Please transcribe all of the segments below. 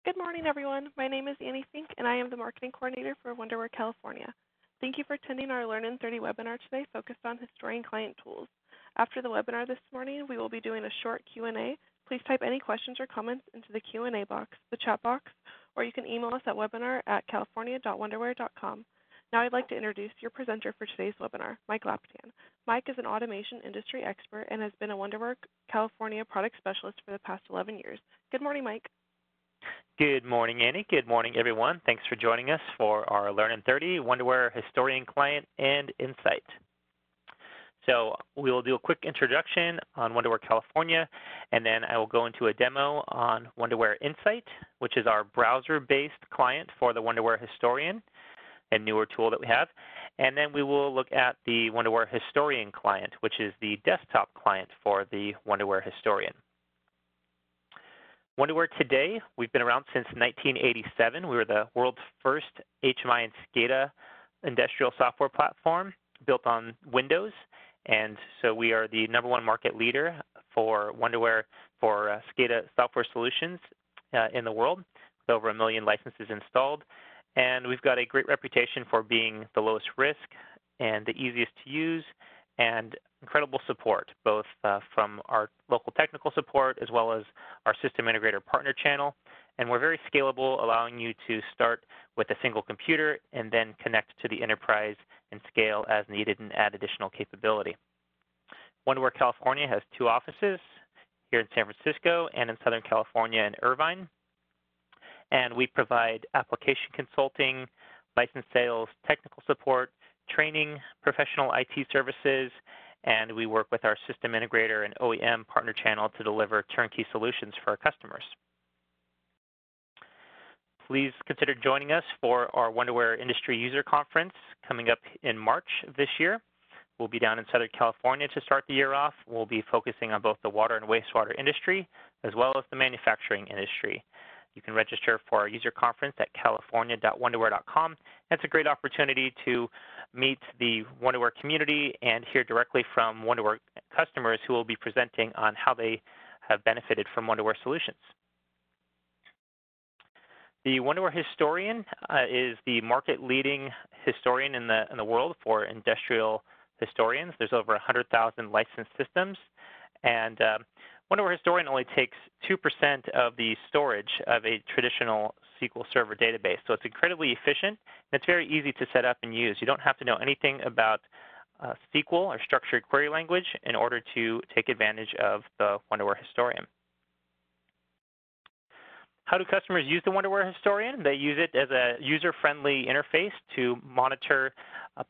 Good morning, everyone. My name is Annie Finck, and I am the Marketing Coordinator for Wonderware California. Thank you for attending our Learn in 30 webinar today focused on Historian Client tools. After the webinar this morning, we will be doing a short Q&A. Please type any questions or comments into the Q&A box, the chat box, or you can email us at webinar@california.wonderware.com. Now I'd like to introduce your presenter for today's webinar, Mike Laptan. Mike is an automation industry expert and has been a Wonderware California product specialist for the past 11 years. Good morning, Mike. Good morning, Annie. Good morning, everyone. Thanks for joining us for our Learn in 30 Wonderware Historian Client and Insight. So we will do a quick introduction on Wonderware California, and then I will go into a demo on Wonderware Insight, which is our browser-based client for the Wonderware Historian, a newer tool that we have. And then we will look at the Wonderware Historian Client, which is the desktop client for the Wonderware Historian. Wonderware today, we've been around since 1987. We were the world's first HMI and SCADA industrial software platform built on Windows. And so we are the #1 market leader for Wonderware for SCADA software solutions in the world, with over 1 million licenses installed. And we've got a great reputation for being the lowest risk and the easiest to use and incredible support, both from our local technical support as well as our system integrator partner channel. And we're very scalable, allowing you to start with a single computer and then connect to the enterprise and scale as needed and add additional capability. Wonderware California has 2 offices here in San Francisco and in Southern California in Irvine. And we provide application consulting, license sales, technical support, training, professional IT services, and we work with our system integrator and OEM partner channel to deliver turnkey solutions for our customers. Please consider joining us for our Wonderware Industry User Conference coming up in March of this year. We'll be down in Southern California to start the year off. We'll be focusing on both the water and wastewater industry as well as the manufacturing industry. You can register for our user conference at california.wonderware.com. It's a great opportunity to meet the Wonderware community and hear directly from Wonderware customers who will be presenting on how they have benefited from Wonderware solutions. The Wonderware Historian is the market-leading historian in the world for industrial historians. There's over 100,000 licensed systems, and Wonderware Historian only takes 2% of the storage of a traditional SQL Server database. So it's incredibly efficient, and it's very easy to set up and use. You don't have to know anything about SQL or structured query language in order to take advantage of the Wonderware Historian. How do customers use the Wonderware Historian? They use it as a user-friendly interface to monitor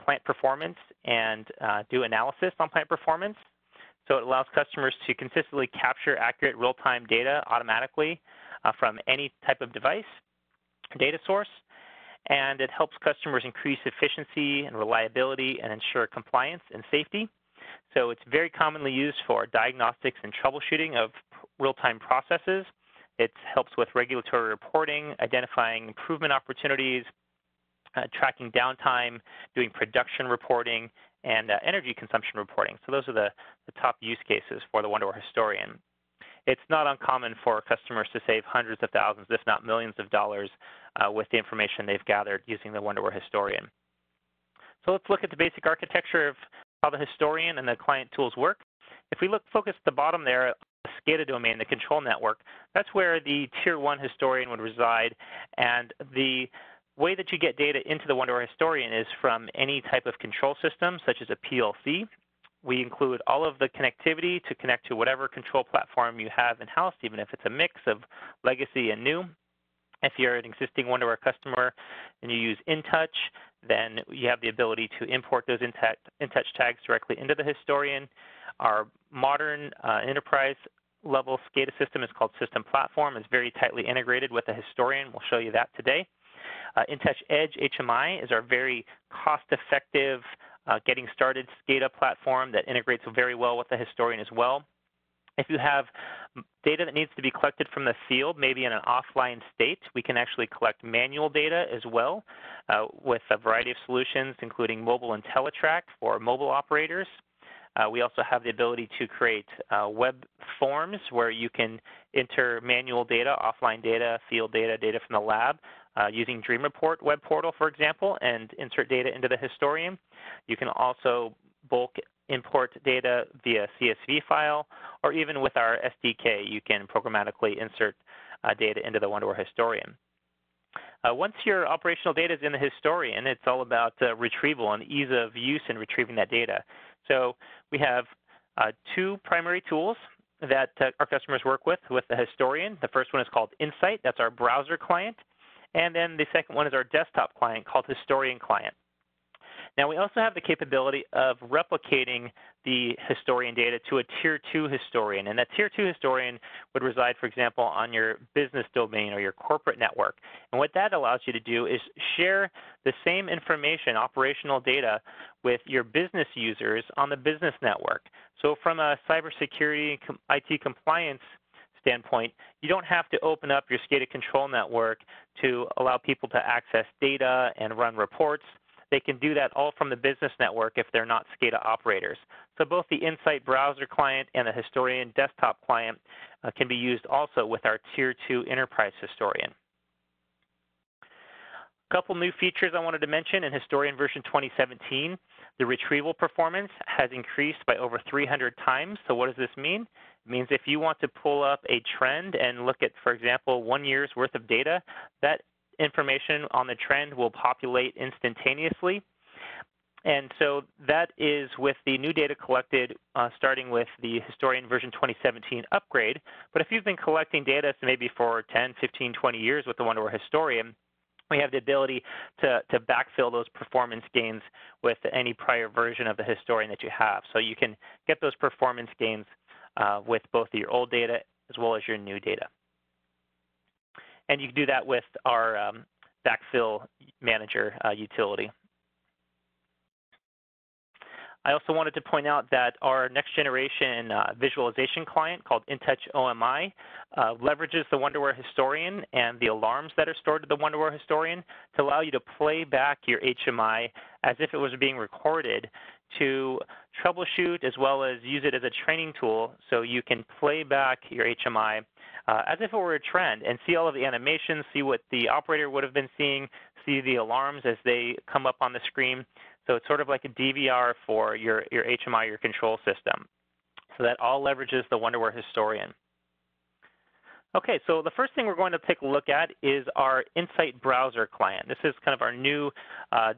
plant performance and do analysis on plant performance. So it allows customers to consistently capture accurate real-time data automatically from any type of device, data source, and it helps customers increase efficiency and reliability and ensure compliance and safety. So it's very commonly used for diagnostics and troubleshooting of real-time processes. It helps with regulatory reporting, identifying improvement opportunities, tracking downtime, doing production reporting, and energy consumption reporting. So those are the top use cases for the Wonderware Historian. It's not uncommon for customers to save hundreds of thousands, if not millions of dollars with the information they've gathered using the Wonderware Historian. So let's look at the basic architecture of how the Historian and the client tools work. If we focus at the bottom there, the SCADA domain, the control network, that's where the Tier 1 Historian would reside, and the way that you get data into the Wonderware Historian is from any type of control system, such as a PLC. We include all of the connectivity to connect to whatever control platform you have in-house, even if it's a mix of legacy and new. If you're an existing Wonderware customer and you use InTouch, then you have the ability to import those InTouch tags directly into the Historian. Our modern enterprise-level SCADA system is called System Platform. It's very tightly integrated with the Historian. We'll show you that today. InTouch Edge HMI is our very cost-effective, getting started SCADA platform that integrates very well with the Historian as well. If you have data that needs to be collected from the field, maybe in an offline state, we can actually collect manual data as well with a variety of solutions, including mobile IntelliTrack for mobile operators. We also have the ability to create web forms where you can enter manual data, offline data, field data, data from the lab, using Dream Report web portal, for example, and insert data into the historian. You can also bulk import data via CSV file, or even with our SDK, you can programmatically insert data into the Wonderware Historian. Once your operational data is in the historian, it's all about retrieval and ease of use in retrieving that data. So we have two primary tools that our customers work with the historian. The first one is called Insight. That's our browser client. And then the second one is our desktop client called Historian Client. Now, we also have the capability of replicating the historian data to a Tier 2 historian. And that Tier 2 historian would reside, for example, on your business domain or your corporate network. And what that allows you to do is share the same information, operational data, with your business users on the business network. So from a cybersecurity IT compliance standpoint, you don't have to open up your SCADA control network to allow people to access data and run reports. They can do that all from the business network if they're not SCADA operators. So both the Insight browser client and the Historian desktop client can be used also with our Tier 2 Enterprise Historian. A couple new features I wanted to mention in Historian version 2017. The retrieval performance has increased by over 300 times. So what does this mean? It means if you want to pull up a trend and look at, for example, 1 year's worth of data, that information on the trend will populate instantaneously. And so that is with the new data collected starting with the Historian version 2017 upgrade. But if you've been collecting data maybe for 10, 15, 20 years with the Wonderware Historian, we have the ability to backfill those performance gains with any prior version of the historian that you have. So you can get those performance gains with both your old data as well as your new data. And you can do that with our backfill manager utility. I also wanted to point out that our next generation visualization client called InTouch OMI leverages the Wonderware Historian and the alarms that are stored to the Wonderware Historian to allow you to play back your HMI as if it was being recorded to troubleshoot as well as use it as a training tool so you can play back your HMI as if it were a trend and see all of the animations, see what the operator would have been seeing, see the alarms as they come up on the screen. So it's sort of like a DVR for your HMI, your control system. So that all leverages the Wonderware Historian. Okay, so the first thing we're going to take a look at is our Insight browser client. This is kind of our new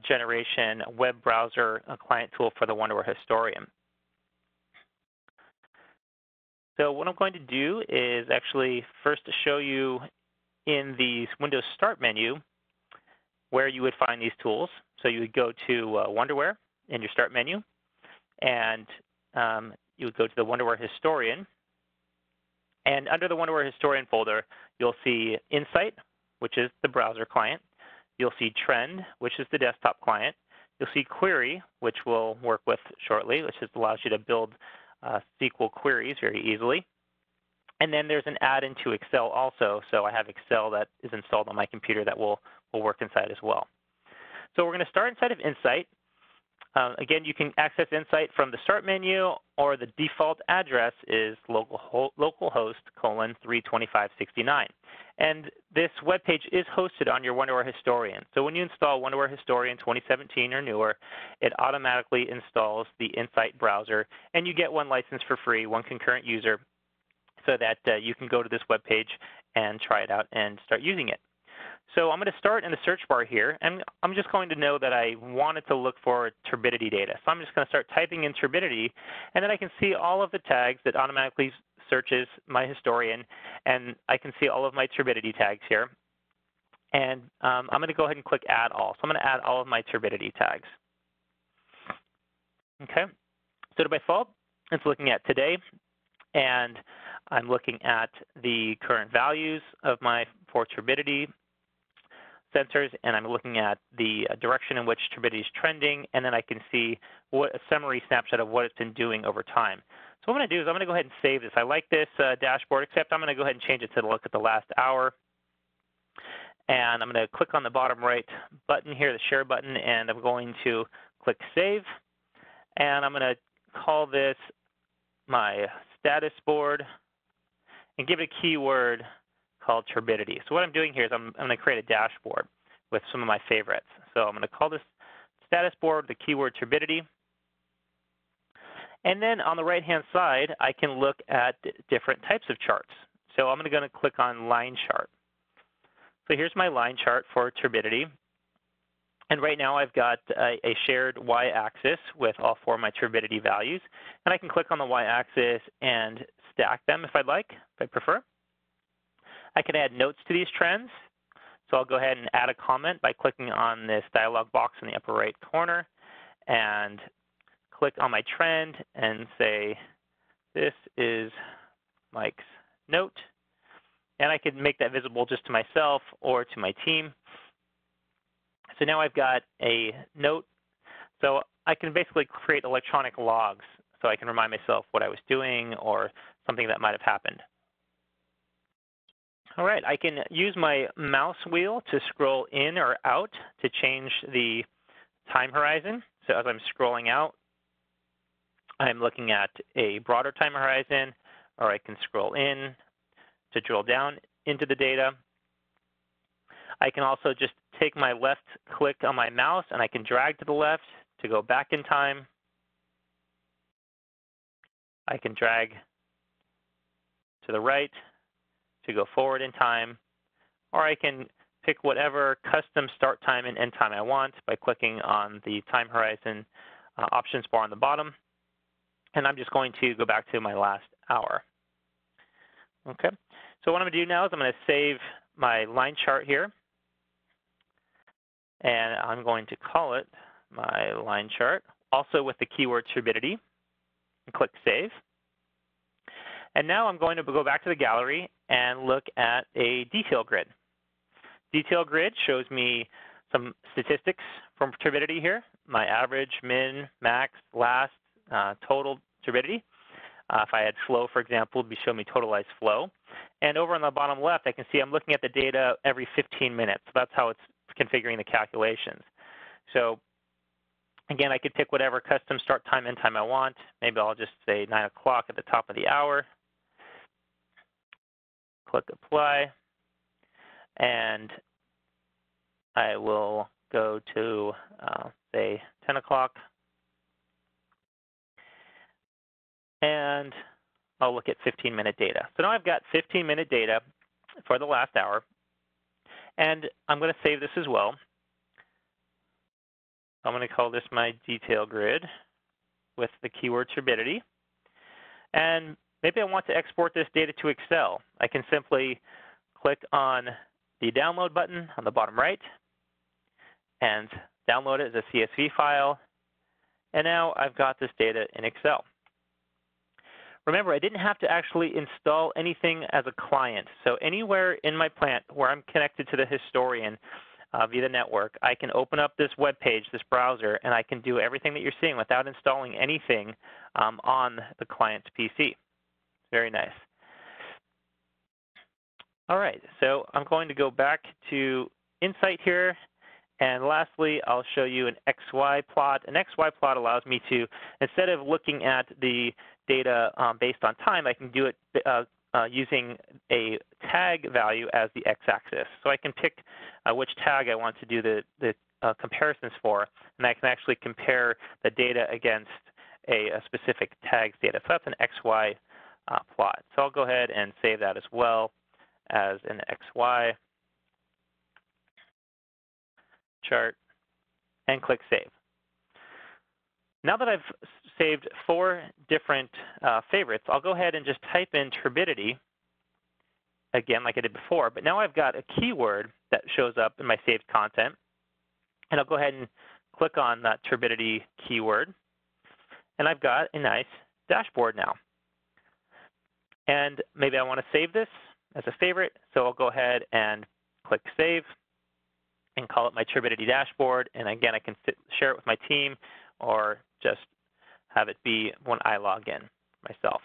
generation web browser client tool for the Wonderware Historian. So what I'm going to do is actually first show you in the Windows Start menu where you would find these tools. So you would go to Wonderware in your Start menu, and you would go to the Wonderware Historian. And under the Wonderware Historian folder, you'll see Insight, which is the browser client. You'll see Trend, which is the desktop client. You'll see Query, which we'll work with shortly, which just allows you to build SQL queries very easily. And then there's an add-in to Excel also. So I have Excel that is installed on my computer that will work inside as well. So we're going to start inside of Insight. Again, you can access Insight from the Start menu, or the default address is localhost:32569. And this web page is hosted on your Wonderware Historian. So when you install Wonderware Historian 2017 or newer, it automatically installs the Insight browser, and you get one license for free, one concurrent user, so that you can go to this web page and try it out and start using it. So I'm going to start in the search bar here, and I'm just going to know that I wanted to look for turbidity data. So I'm just going to start typing in turbidity, and then I can see all of the tags that automatically searches my historian, and I can see all of my turbidity tags here. And I'm going to go ahead and click Add All. So I'm going to add all of my turbidity tags. Okay. So by default, it's looking at today, and I'm looking at the current values of my 4 turbidity sensors, and I'm looking at the direction in which turbidity is trending, and then I can see a summary snapshot of what it's been doing over time. So what I'm going to do is I'm going to go ahead and save this. I like this dashboard, except I'm going to go ahead and change it to look at the last hour. And I'm going to click on the bottom right button here, the share button, and I'm going to click Save. And I'm going to call this my status board and give it a keyword called turbidity. So what I'm doing here is I'm going to create a dashboard with some of my favorites. So I'm going to call this status board the keyword turbidity. And then on the right-hand side, I can look at different types of charts. So I'm going to click on line chart. So here's my line chart for turbidity. And right now I've got a shared y-axis with all 4 of my turbidity values. And I can click on the y-axis and stack them if I'd like, if I prefer. I can add notes to these trends. So I'll go ahead and add a comment by clicking on this dialog box in the upper right corner and click on my trend and say, this is Mike's note. And I can make that visible just to myself or to my team. So now I've got a note. So I can basically create electronic logs so I can remind myself what I was doing or something that might have happened. All right, I can use my mouse wheel to scroll in or out to change the time horizon. So as I'm scrolling out, I'm looking at a broader time horizon, or I can scroll in to drill down into the data. I can also just take my left click on my mouse and I can drag to the left to go back in time. I can drag to the right to go forward in time, or I can pick whatever custom start time and end time I want by clicking on the time horizon options bar on the bottom. And I'm just going to go back to my last hour. Okay, so what I'm going to do now is I'm going to save my line chart here. And I'm going to call it my line chart, also with the keyword turbidity, and click Save. And now I'm going to go back to the gallery and look at a detail grid. Detail grid shows me some statistics from turbidity here, my average, min, max, last, total turbidity. If I had flow, for example, it would show me totalized flow. And over on the bottom left, I can see I'm looking at the data every 15 minutes. So that's how it's configuring the calculations. So again, I could pick whatever custom start time, end time I want. Maybe I'll just say 9 o'clock at the top of the hour. Click Apply. And I will go to, say, 10 o'clock. And I'll look at 15-minute data. So now I've got 15-minute data for the last hour. And I'm going to save this as well. I'm going to call this my detail grid with the keyword turbidity. And maybe I want to export this data to Excel. I can simply click on the download button on the bottom right and download it as a CSV file. And now I've got this data in Excel. Remember, I didn't have to actually install anything as a client. So anywhere in my plant where I'm connected to the historian via the network, I can open up this web page, this browser, and I can do everything that you're seeing without installing anything on the client's PC. Very nice. All right, so I'm going to go back to Insight here. And lastly, I'll show you an XY plot. An XY plot allows me to, instead of looking at the data based on time, I can do it using a tag value as the x-axis. So I can pick which tag I want to do the comparisons for, and I can actually compare the data against a specific tag's data. So that's an XY plot. So I'll go ahead and save that as well as an XY chart and click Save. Now that I've saved 4 different favorites, I'll go ahead and just type in turbidity again like I did before, but now I've got a keyword that shows up in my saved content, and I'll go ahead and click on that turbidity keyword, and I've got a nice dashboard now. And maybe I want to save this as a favorite, so I'll go ahead and click Save and call it my turbidity dashboard. And again, I can share it with my team or just have it be when I log in myself.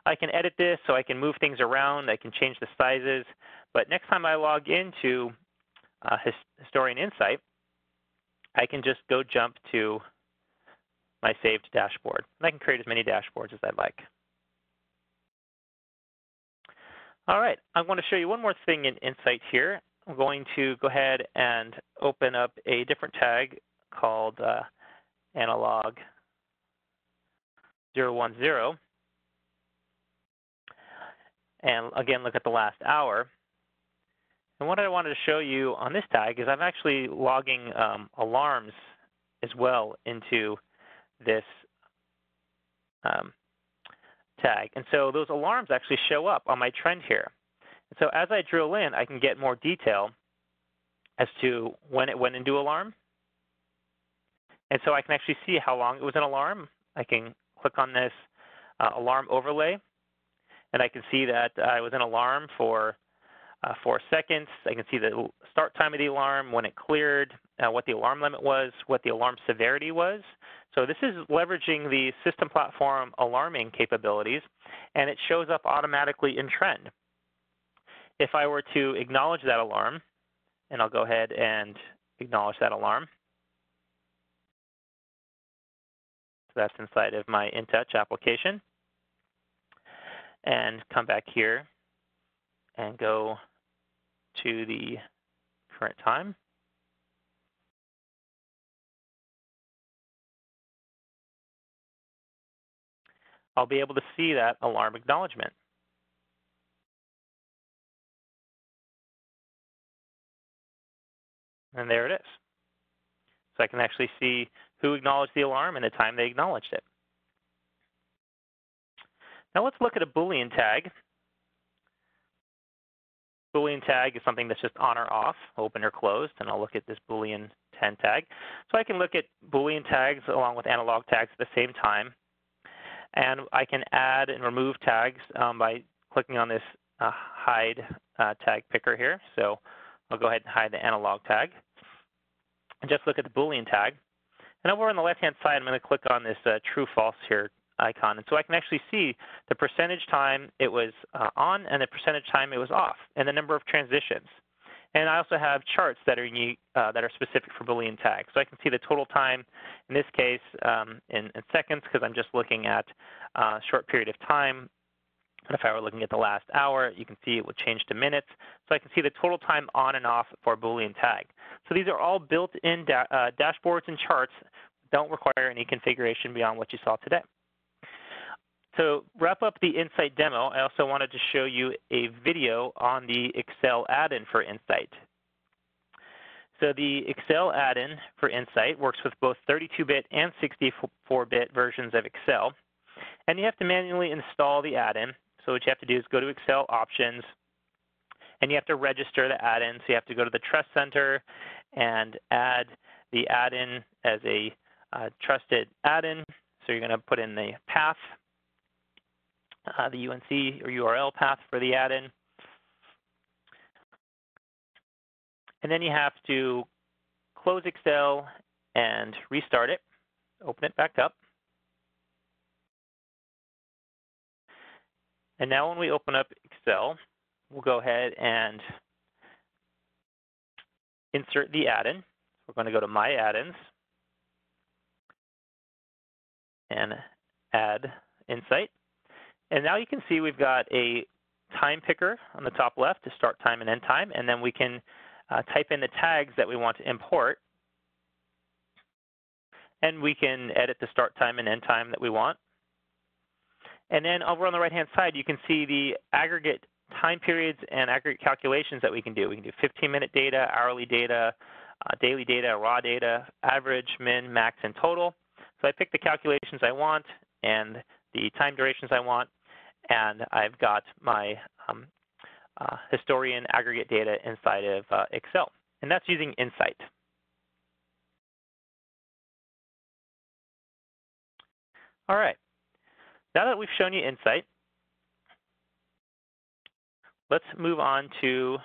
I can edit this so I can move things around. I can change the sizes. But next time I log into Historian Insight, I can just go jump to my saved dashboard. And I can create as many dashboards as I'd like. All right, I want to show you one more thing in Insight here. I'm going to go ahead and open up a different tag called analog 010. And again, look at the last hour. And what I wanted to show you on this tag is I'm actually logging alarms as well into this tag. And so those alarms actually show up on my trend here. And so as I drill in, I can get more detail as to when it went into alarm. And so I can actually see how long it was an alarm. I can click on this alarm overlay, and I can see that I was in alarm for 4 seconds. I can see the start time of the alarm, when it cleared, what the alarm limit was, what the alarm severity was. So this is leveraging the system platform alarming capabilities, and it shows up automatically in trend. If I were to acknowledge that alarm, and I'll go ahead and acknowledge that alarm. So that's inside of my InTouch application. And come back here and go to the current time. I'll be able to see that alarm acknowledgement. And there it is. So I can actually see who acknowledged the alarm and the time they acknowledged it. Now let's look at a Boolean tag. Boolean tag is something that's just on or off, open or closed, and I'll look at this Boolean 10 tag. So I can look at Boolean tags along with analog tags at the same time. And I can add and remove tags by clicking on this hide tag picker here. So I'll go ahead and hide the analog tag. And just look at the Boolean tag. And over on the left-hand side, I'm going to click on this true-false here icon. And so I can actually see the percentage time it was on and the percentage time it was off, and the number of transitions. And I also have charts that are unique, that are specific for Boolean tags. So I can see the total time, in this case, in seconds, because I'm just looking at a short period of time. And if I were looking at the last hour, you can see it would change to minutes. So I can see the total time on and off for a Boolean tag. So these are all built-in dashboards and charts, don't require any configuration beyond what you saw today. To wrap up the Insight demo, I also wanted to show you a video on the Excel add-in for Insight. So the Excel add-in for Insight works with both 32-bit and 64-bit versions of Excel. And you have to manually install the add-in. So what you have to do is go to Excel Options, and you have to register the add-in. So you have to go to the Trust Center and add the add-in as a trusted add-in. So you're going to put in the path, the UNC or URL path for the add-in. And then you have to close Excel and restart it, open it back up. And now when we open up Excel, we'll go ahead and insert the add-in. We're going to go to My Add-ins and add Insight. And now you can see we've got a time picker on the top left to start time and end time. And then we can type in the tags that we want to import. And we can edit the start time and end time that we want. And then over on the right-hand side, you can see the aggregate time periods and aggregate calculations that we can do. We can do 15-minute data, hourly data, daily data, raw data, average, min, max, and total. So I pick the calculations I want and the time durations I want, and I've got my historian aggregate data inside of Excel. And that's using Insight. All right. Now that we've shown you Insight, let's move on to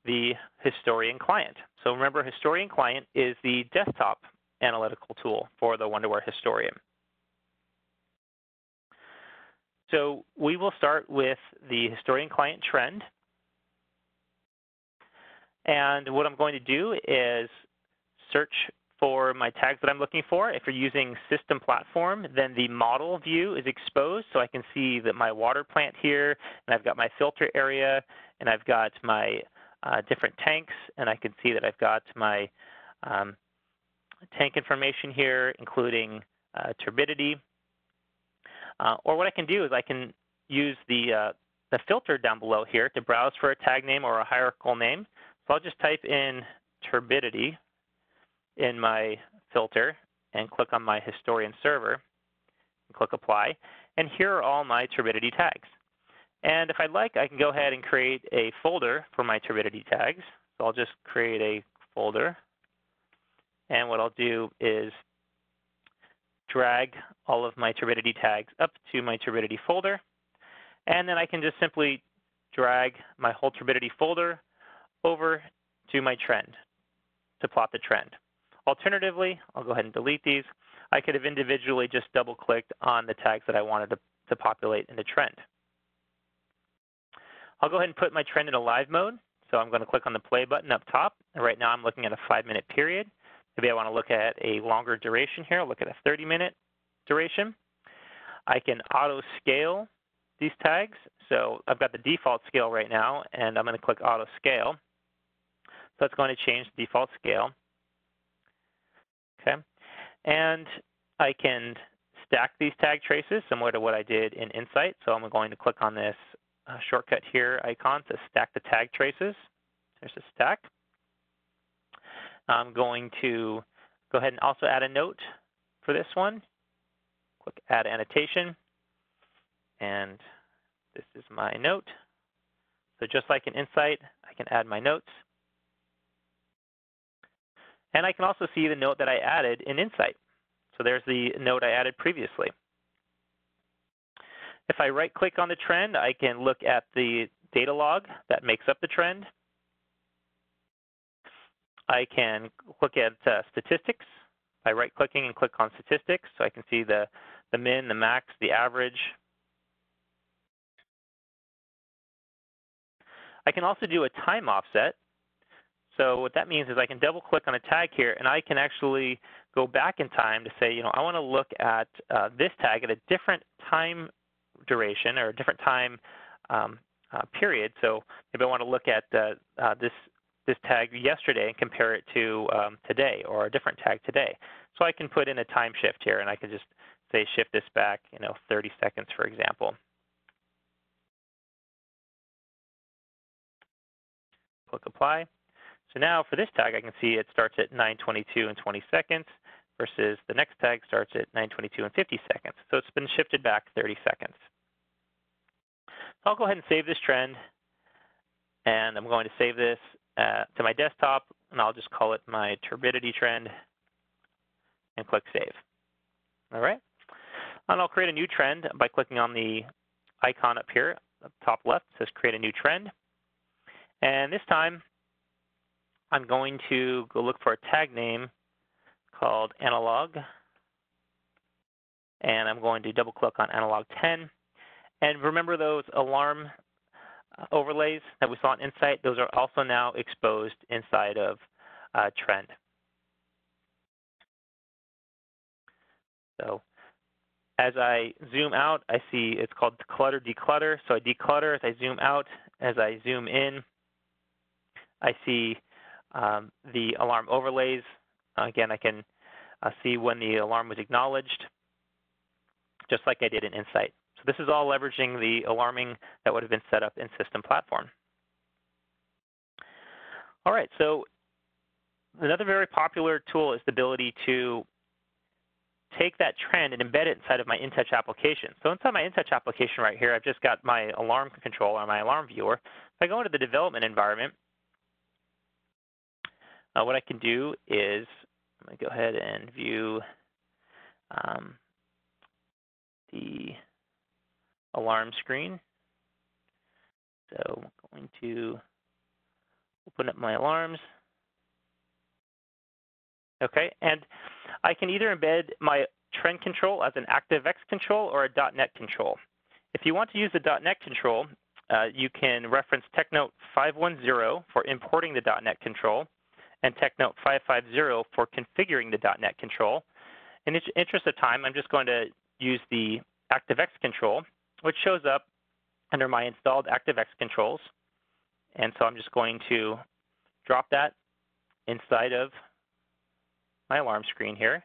the Historian Client. So remember, Historian Client is the desktop analytical tool for the Wonderware Historian. So we will start with the Historian Client trend. And what I'm going to do is search for my tags that I'm looking for. If you're using system platform, then the model view is exposed, so I can see that my water plant here, and I've got my filter area, and I've got my different tanks, and I can see that I've got my tank information here, including turbidity. Or what I can do is I can use the filter down below here to browse for a tag name or a hierarchical name. So I'll just type in turbidity in my filter and click on my historian server and click apply. And here are all my turbidity tags. And if I'd like, I can go ahead and create a folder for my turbidity tags. So I'll just create a folder. And what I'll do is drag all of my turbidity tags up to my turbidity folder. And then I can just simply drag my whole turbidity folder over to my trend to plot the trend. Alternatively, I'll go ahead and delete these. I could have individually just double-clicked on the tags that I wanted to populate in the trend. I'll go ahead and put my trend in a live mode. So I'm going to click on the play button up top. And right now I'm looking at a 5-minute period. Maybe I want to look at a longer duration here. I'll look at a 30-minute duration. I can auto-scale these tags. So I've got the default scale right now, and I'm going to click auto-scale. So it's going to change the default scale. Okay. And I can stack these tag traces similar to what I did in Insight. So I'm going to click on this shortcut here icon to stack the tag traces. There's a stack. I'm going to go ahead and also add a note for this one. Click Add Annotation. And this is my note. So just like in Insight, I can add my notes. And I can also see the note that I added in Insight. So there's the note I added previously. If I right-click on the trend, I can look at the data log that makes up the trend. I can look at statistics by right-clicking and click on statistics. So I can see the min, the max, the average. I can also do a time offset. So what that means is I can double-click on a tag here, and I can actually go back in time to say, I want to look at this tag at a different time duration or a different time period. So maybe I want to look at this tag yesterday and compare it to today, or a different tag today. So I can put in a time shift here, and I can just say shift this back 30 seconds, for example. Click apply. So now for this tag, I can see it starts at 9:22 and 20 seconds versus the next tag starts at 9:22 and 50 seconds. So it's been shifted back 30 seconds. So I'll go ahead and save this trend. And I'm going to save this to my desktop, and I'll just call it my turbidity trend and click Save. All right. And I'll create a new trend by clicking on the icon up here, up top left. It says Create a New Trend. And this time, I'm going to go look for a tag name called Analog. And I'm going to double-click on Analog 10. And remember those alarm overlays that we saw in Insight? Those are also now exposed inside of Trend. So as I zoom out, I see it's called Clutter Declutter. So I declutter as I zoom out. As I zoom in, I see the alarm overlays. Again, I can see when the alarm was acknowledged, just like I did in Insight. So this is all leveraging the alarming that would have been set up in System Platform. All right, so another very popular tool is the ability to take that trend and embed it inside of my InTouch application. So inside my InTouch application right here, I've just got my alarm control or my alarm viewer. If I go into the development environment, what I can do is I'm going to go ahead and view the alarm screen. So I'm going to open up my alarms. Okay, and I can either embed my trend control as an ActiveX control or a .NET control. If you want to use the .NET control, you can reference TechNote 510 for importing the .NET control. and tech note 550 for configuring the .NET control. In the interest of time, I'm just going to use the ActiveX control, which shows up under my installed ActiveX controls. And so I'm just going to drop that inside of my alarm screen here.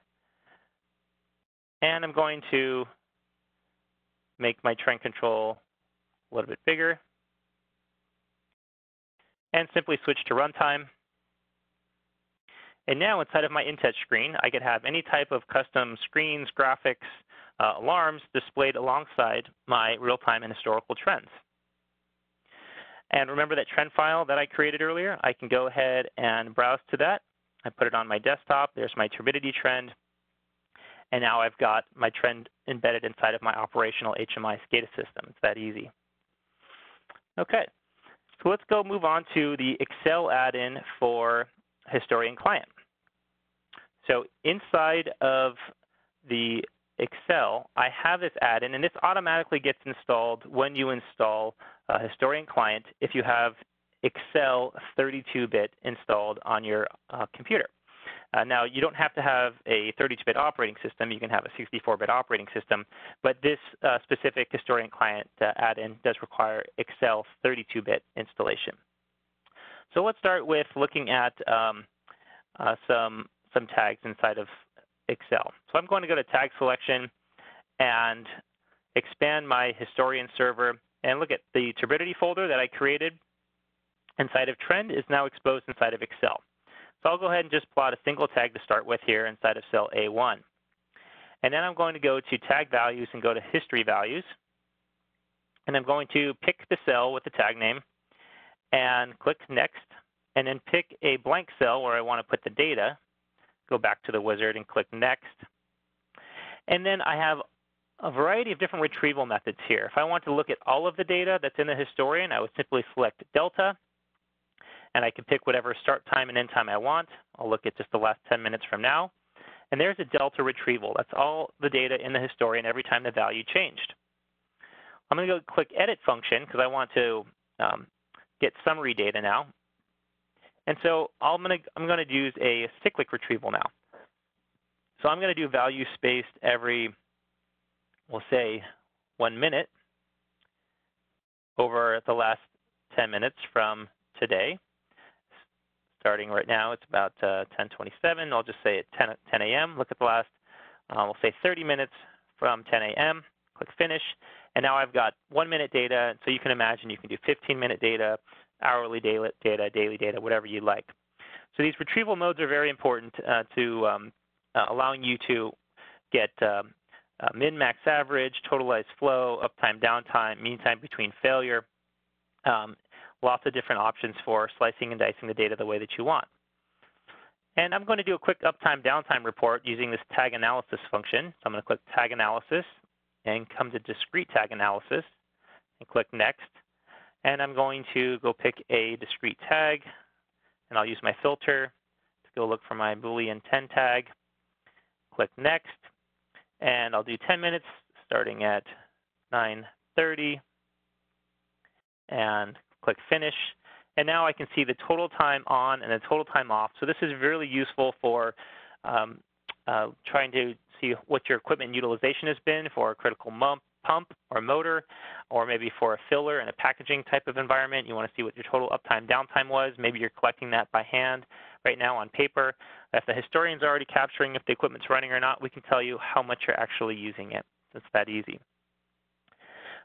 And I'm going to make my trend control a little bit bigger and simply switch to runtime. And now inside of my InTouch screen, I could have any type of custom screens, graphics, alarms displayed alongside my real-time and historical trends. And remember that trend file that I created earlier? I can go ahead and browse to that. I put it on my desktop. There's my turbidity trend. And now I've got my trend embedded inside of my operational HMI SCADA system. It's that easy. Okay, so let's go move on to the Excel add-in for Historian Client. So inside of the Excel, I have this add-in, and this automatically gets installed when you install Historian Client if you have Excel 32-bit installed on your computer. Now, you don't have to have a 32-bit operating system. You can have a 64-bit operating system. But this specific Historian Client add-in does require Excel 32-bit installation. So let's start with looking at some tags inside of Excel. So I'm going to go to Tag Selection and expand my Historian server. And look at the turbidity folder that I created inside of Trend is now exposed inside of Excel. So I'll go ahead and just plot a single tag to start with here inside of cell A1. And then I'm going to go to Tag Values and go to History Values. And I'm going to pick the cell with the tag name and click Next. And then pick a blank cell where I want to put the data. Go back to the wizard and click Next. And then I have a variety of different retrieval methods here. If I want to look at all of the data that's in the Historian, I would simply select Delta. And I can pick whatever start time and end time I want. I'll look at just the last 10 minutes from now. And there's a delta retrieval. That's all the data in the Historian every time the value changed. I'm going to go click Edit function because I want to get summary data now. And so I'm going to use a cyclic retrieval now. So I'm going to do value spaced every, we'll say, 1 minute over the last 10 minutes from today. Starting right now, it's about 10:27. I'll just say at 10 a.m. Look at the last, we'll say 30 minutes from 10 a.m. Click Finish. And now I've got 1 minute data. So you can imagine you can do 15-minute data, hourly data, daily data, whatever you like. So these retrieval modes are very important to allowing you to get min-max average, totalized flow, uptime, downtime, mean time between failure. Lots of different options for slicing and dicing the data the way that you want. And I'm going to do a quick uptime downtime report using this tag analysis function. So I'm going to click Tag Analysis and come to Discrete Tag Analysis and click Next. And I'm going to go pick a discrete tag, and I'll use my filter to go look for my Boolean 10 tag. Click Next, and I'll do 10 minutes starting at 9:30, and click Finish. And now I can see the total time on and the total time off. So this is really useful for trying to see what your equipment utilization has been for a critical pump or motor, or maybe for a filler in a packaging type of environment. You want to see what your total uptime downtime was. Maybe you're collecting that by hand right now on paper. If the Historian's already capturing if the equipment's running or not, we can tell you how much you're actually using it. It's that easy.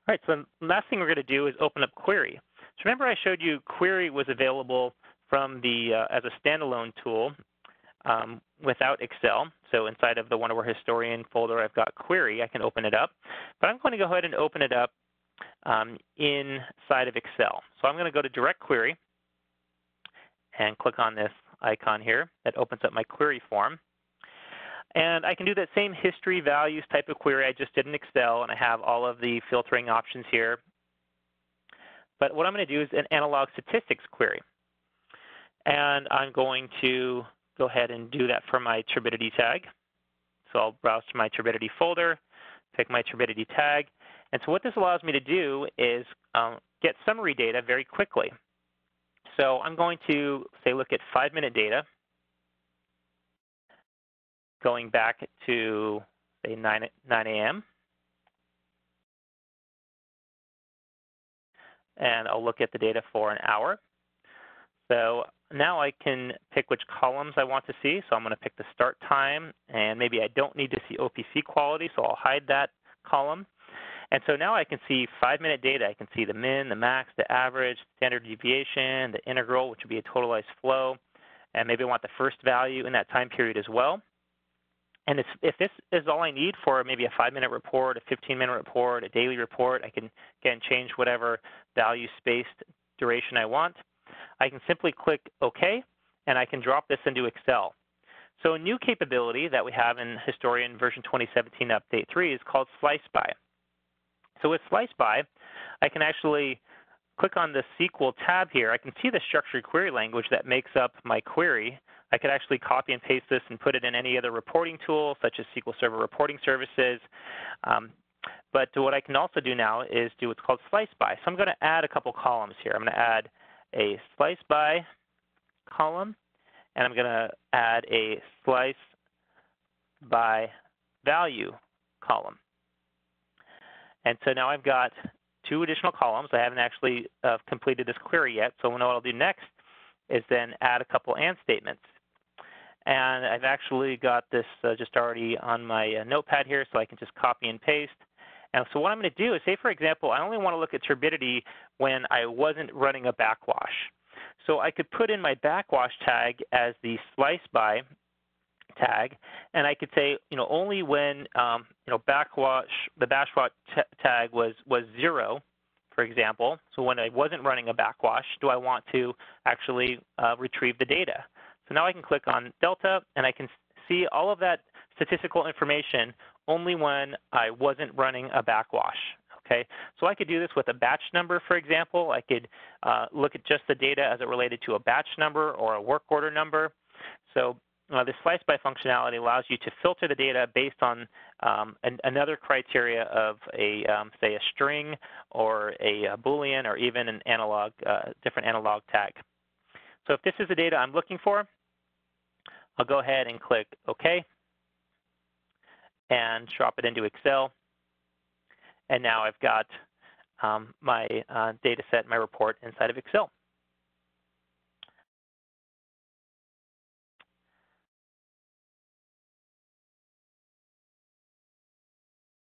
All right, so the last thing we're going to do is open up Query. So remember I showed you Query was available from the as a standalone tool without Excel. So inside of the Wonderware Historian folder, I've got Query. I can open it up. But I'm going to go ahead and open it up inside of Excel. So I'm going to go to Direct Query and click on this icon here that opens up my query form. And I can do that same history values type of query I just did in Excel, and I have all of the filtering options here. But what I'm going to do is an analog statistics query. And I'm going to go ahead and do that for my turbidity tag. So I'll browse to my turbidity folder, pick my turbidity tag. And so what this allows me to do is get summary data very quickly. So I'm going to, say, look at 5-minute data going back to, say, 9 a.m. And I'll look at the data for an hour. So now I can pick which columns I want to see. So I'm going to pick the start time, and maybe I don't need to see OPC quality, so I'll hide that column. And so now I can see 5-minute data. I can see the min, the max, the average, standard deviation, the integral, which would be a totalized flow, and maybe I want the first value in that time period as well. And if this is all I need for maybe a 5-minute report, a 15-minute report, a daily report, I can, again, change whatever value-spaced duration I want. I can simply click OK, and I can drop this into Excel. So a new capability that we have in Historian version 2017 Update 3 is called Slice By. So with Slice By, I can actually click on the SQL tab here. I can see the structured query language that makes up my query. I could actually copy and paste this and put it in any other reporting tool, such as SQL Server Reporting Services. But what I can also do now is do what's called Slice By. So I'm going to add a couple columns here. I'm going to add a Slice By column, and I'm going to add a Slice By Value column. And so now I've got 2 additional columns. I haven't actually completed this query yet. So what I'll do next is then add a couple AND statements. And I've actually got this just already on my notepad here, so I can just copy and paste. And so what I'm going to do is, say, for example, I only want to look at turbidity when I wasn't running a backwash. So I could put in my backwash tag as the Slice By tag, and I could say, only when backwash, the backwash tag was 0, for example. So when I wasn't running a backwash, do I want to actually retrieve the data? So now I can click on Delta, and I can see all of that statistical information only when I wasn't running a backwash. Okay, so I could do this with a batch number, for example. I could look at just the data as it related to a batch number or a work order number. So this Slice By functionality allows you to filter the data based on another criteria of say, a string or a Boolean or even an analog, different analog tag. So if this is the data I'm looking for, I'll go ahead and click OK and drop it into Excel. And now I've got my data set, my report inside of Excel.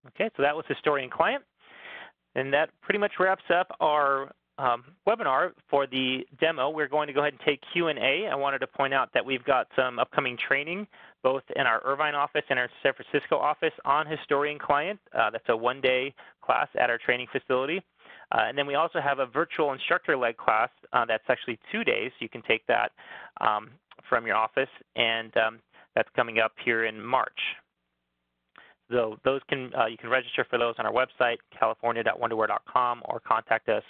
Okay, so that was Historian Client. And that pretty much wraps up our webinar. For the demo, we're going to go ahead and take Q&A. I wanted to point out that we've got some upcoming training, both in our Irvine office and our San Francisco office, on Historian Client. That's a 1-day class at our training facility. And then we also have a virtual instructor-led class that's actually 2 days. You can take that from your office, and that's coming up here in March. So those you can register for those on our website, california.wonderware.com, or contact us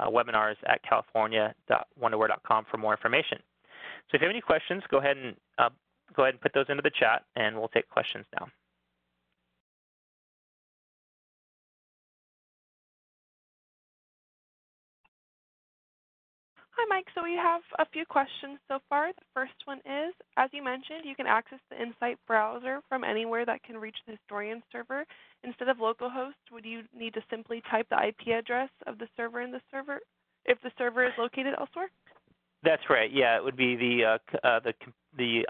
webinars at california.wonderware.com for more information. So if you have any questions, go ahead and put those into the chat, and we'll take questions now. Hi, Mike. So we have a few questions so far. The first one is, as you mentioned, you can access the Insight browser from anywhere that can reach the Historian server. Instead of localhost, would you need to simply type the IP address of the server in the server if the server is located elsewhere? That's right. Yeah, it would be the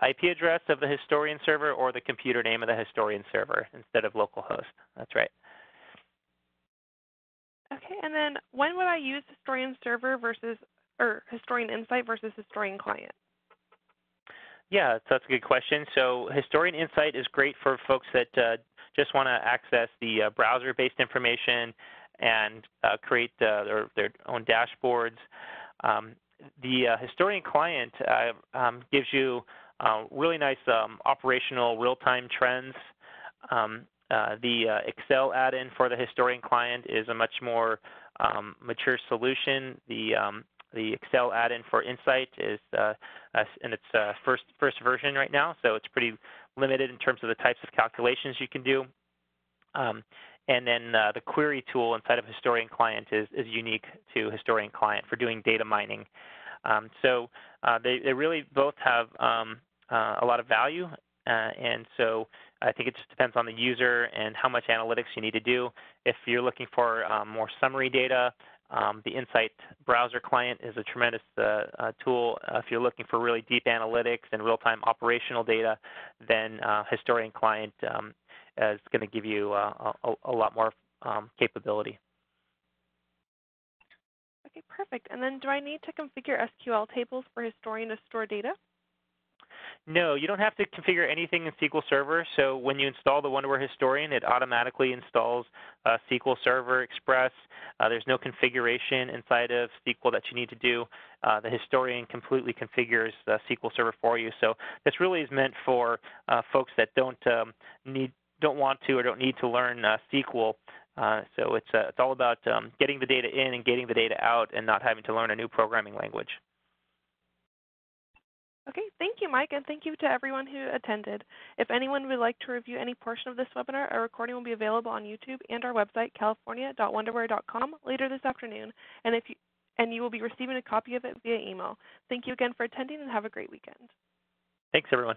IP address of the Historian server or the computer name of the Historian server instead of localhost. That's right. Okay, and then when would I use Historian server versus Historian Insight versus Historian Client? Yeah, so that's a good question. So Historian Insight is great for folks that just want to access the browser-based information and create their own dashboards. The Historian Client gives you really nice operational real-time trends. The Excel add-in for the Historian Client is a much more mature solution. The Excel add-in for Insight is in its first version right now, so it's pretty limited in terms of the types of calculations you can do. And then the query tool inside of Historian Client is unique to Historian Client for doing data mining. So they really both have a lot of value And so I think it just depends on the user and how much analytics you need to do. If you're looking for more summary data, the Insight browser client is a tremendous tool. If you're looking for really deep analytics and real-time operational data, then Historian Client is going to give you a lot more capability. Okay, perfect. And then do I need to configure SQL tables for Historian to store data? No, you don't have to configure anything in SQL Server. So when you install the Wonderware Historian, it automatically installs SQL Server Express. There's no configuration inside of SQL that you need to do. The Historian completely configures SQL Server for you. So this really is meant for folks that don't want to or don't need to learn SQL. So it's all about getting the data in and getting the data out and not having to learn a new programming language. Okay, thank you, Mike, and thank you to everyone who attended. If anyone would like to review any portion of this webinar, a recording will be available on YouTube and our website, california.wonderware.com, later this afternoon, and you will be receiving a copy of it via email. Thank you again for attending, and have a great weekend. Thanks, everyone.